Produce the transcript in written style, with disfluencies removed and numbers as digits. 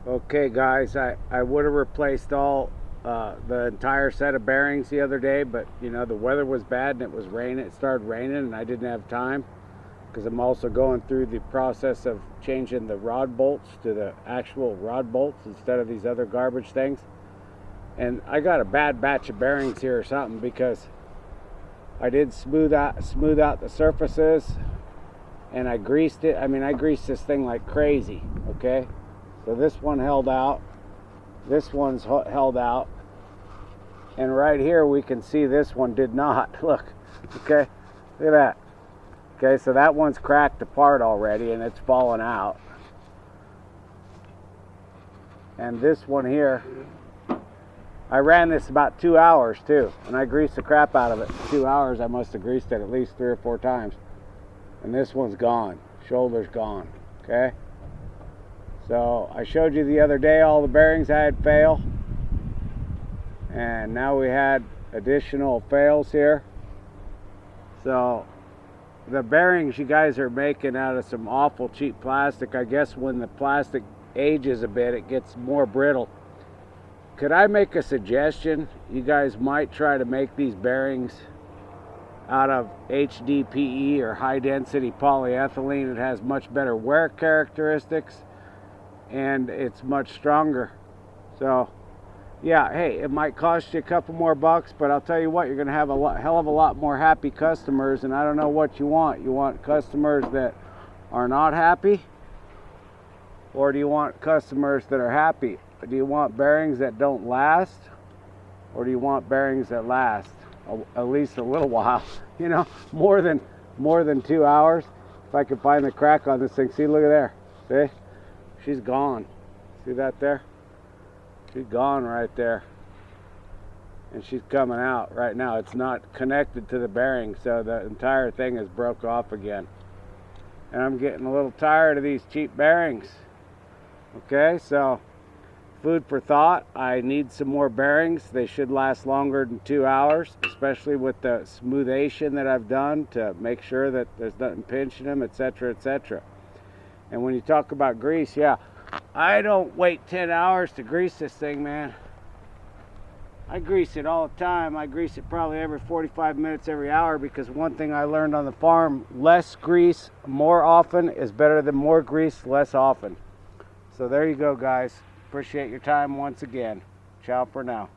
Okay guys, I would have replaced all the entire set of bearings the other day, but you know the weather was bad and it was raining. It started raining and I didn't have time because I'm also going through the process of changing the rod bolts to the actual rod bolts instead of these other garbage things. And I got a bad batch of bearings here or something because I did smooth out the surfaces and I greased it. I mean, I greased this thing like crazy, okay? So this one held out, this one's held out, and right here we can see this one did not. Look, okay, look at that. Okay, so that one's cracked apart already and it's fallen out. And this one here, I ran this about 2 hours too, and I greased the crap out of it. 2 hours, I must have greased it at least 3 or 4 times. And this one's gone, shoulder's gone, okay? So I showed you the other day all the bearings I had fail, and now we had additional fails here. So the bearings you guys are making out of some awful cheap plastic. I guess when the plastic ages a bit it gets more brittle. Could I make a suggestion? You guys might try to make these bearings out of HDPE or high density polyethylene. It has much better wear characteristics and it's much stronger. So yeah, hey, it might cost you a couple more bucks, but I'll tell you what, you're gonna have a hell of a lot more happy customers. And I don't know what you want. You want customers that are not happy, or do you want customers that are happy? Do you want bearings that don't last, or do you want bearings that last at least a little while? You know, more than 2 hours. If I could find the crack on this thing, see, look at there. See, she's gone. See that there? She's gone right there, and she's coming out right now. It's not connected to the bearing, so the entire thing is broke off again. And I'm getting a little tired of these cheap bearings. Okay, so food for thought. I need some more bearings. They should last longer than 2 hours, especially with the smoothation that I've done to make sure that there's nothing pinching them, etc., etc. And when you talk about grease, yeah, I don't wait 10 hours to grease this thing, man. I grease it all the time. I grease it probably every 45 minutes, every hour, because one thing I learned on the farm, less grease more often is better than more grease less often. So there you go, guys. Appreciate your time once again. Ciao for now.